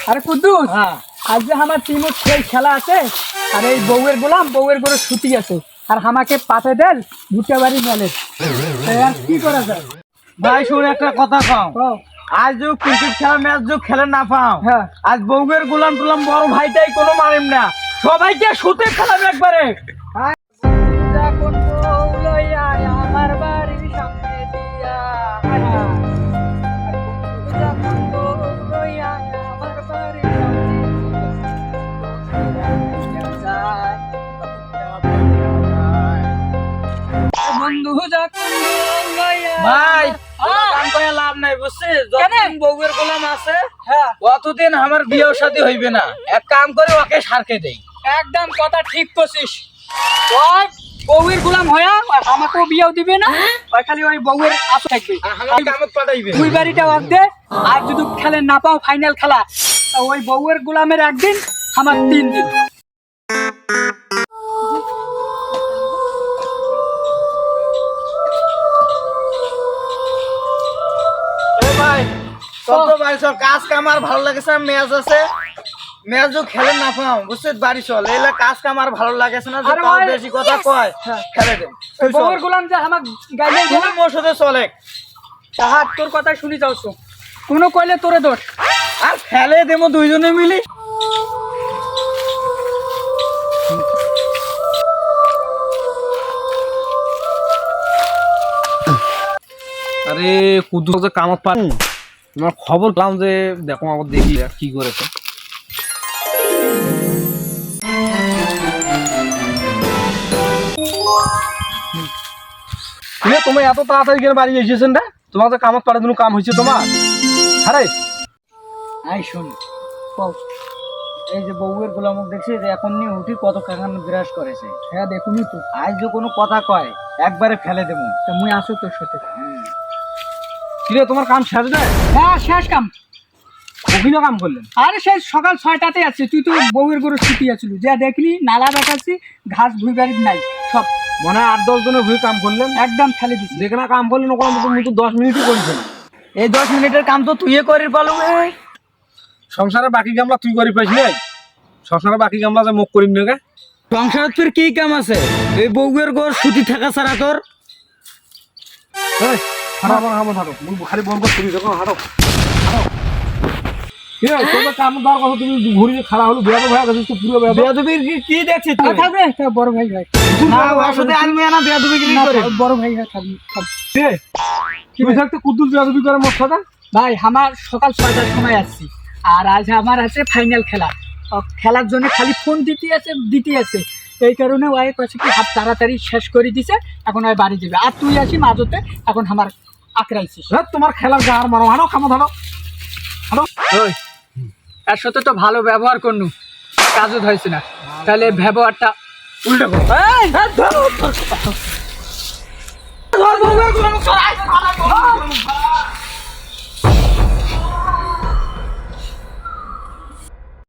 আরে কুদ্দুস, আজ যে আমার টিমত খেলা আছে, আর এই বউয়ের গোলাম বউয়ের গরু ছুটি আছে, আর আমাকে পাতে দেন ভুট্টা বাড়ি মেলে। আর কি করা যায় ভাই? শুনে একটা কথা কও, কও। আজ যে ক্রিকেট খেলা ম্যাচ যে খেলে না পাও, হ্যাঁ। আজ বউয়ের গোলাম টুলাম বড় ভাইটাই কোনো মানেন না, সবাইকে শুতে খেলাবে একবারে। যখন বউ লইয়া আমার বাড়ির সামনে দিয়া, যখন বউ লইয়া আমার বাড়ির বন্ধু যখন বউ লইয়া ভাই হ্যাঁ। কাম করে লাভ নাই, বুঝছিস? কেনে? যতদিন বউয়ের গোলাম আছে হ্যাঁ, অতদিন আমার বিয়ে শাদী হইবে না। এক কাম করে ওকে সারকে দেই। একদম কথা ঠিক করছিস। ওই বউয়ের গোলাম হইয়া আমাকেও বিয়েও দিবে না, ওই খালি ওই বউয়ের আশা থাকবে। আমার কামত পাঠাইবে। দুই বাড়িটা বাদ দে, আর যদি খেলে না পাও ফাইনাল খেলা, তা ওই বউয়ের গোলামের একদিন, আমার 3 দিন। এ ভাই চল তো ভাই, চল কাজ কাম আর ভালো লাগেছে, ম্যাচ আছে, ম্যাচও খেলে না পাও, বুঝছিস? বাড়ি চল, এলা কাজ কাম আর ভালো লাগেছে না, যে আরে কাউ ভাই, বেশি কথা কয় হ্যাঁ। খেলে দে। ওই বউয়ের গোলাম যে আমার গাইলে তুই মোর সাথে চলে তাহার তোর কথা শুনি যাওছো, কোনো কইলে তোরে দোষ। আর খেলে দেবো দুইজনে মিলি। আরে কুদ্দুস যে কামত পারে, তোমার খবর পেলাম যে দেখো আমার দেখি কি করেছে। তুমি এত তাড়াতাড়ি কেন বাড়ি এসেছেন না? তোমার যে কামত পারে কাম হয়েছে তোমার? আরে আই শোন, কও। এই যে বউয়ের গোলামক দেখছি যে এখন নিয়ে উঠি কত কাকান বিরাজ করেছে। হ্যাঁ দেখুনি তো, আজ যে কোনো কথা কয় একবারে ফেলে দেবো। তা মুই আসো তোর সাথে। কিরে তোমার কাম শেষ না? হ্যাঁ শেষ কাম। কখিনো কাম করলেন? আরে সেই সকাল 6টাতে আছে, তুই তো বউয়ের গরু ছুটি আছিল, যা দেখলি নালা দেখাচ্ছি, ঘাস ভুই বাড়ির নাই, সব মনে হয় 8-10 জনের ভুই কাম করলেন, একদম ফেলে দিছি। যেখানে কাম করলেন ওখানে তুমি তো 10 মিনিটই করেছেন। এই 10 মিনিটের কাম তো তুই করির পালো। সংসারের বাকি কামলা তুই করি পাইস নাই? সংসারের বাকি কামলা যে মুখ করিম না? সংসার তোর কি কাম আছে? এই বউয়ের ঘর ছুটি থাকা ছাড়া তোর? হাঁটো হাঁটো হাঁটো, খালি বন্ধ করি দেখো, হাঁটো হাঁটো। তোমার কাম দেওয়ার কথা তুমি ঘুরি খাড়া হলো, বেয়াদব হয়ে গেছিস তো পুরো বেয়াদব। বেয়াদবির কি দেখছিস তুই? থাকবে তা বড় ভাই ভাই, না ওর সাথে আনবি না, বেয়াদবি কি করে? বড় ভাই ভাই থাকবি। তুমি থাকতে কুদ্দুস বেয়াদবি করে মোর সাথে? ভাই আমার সকাল 6টার সময় আসছি, আর আজ আমার আছে ফাইনাল খেলা। খেলার জন্য খালি ফোন দিতে আছে, এই কারণে ওই কাছে কি হাত তাড়াতাড়ি শেষ করে দিছে, এখন ওই বাড়ি যাবে। আর তুই আসি মাঝতে, এখন আমার আঁকড়াইছিস। তোমার খেলার গার মারো, হাঁটো খামো হাঁটো হাঁটো। এর সাথে তো ভালো ব্যবহার করনু, কাজও হয়েছে না, তাহলে ব্যবহারটা উল্টা করো। ধর বউয়ের গোলাম,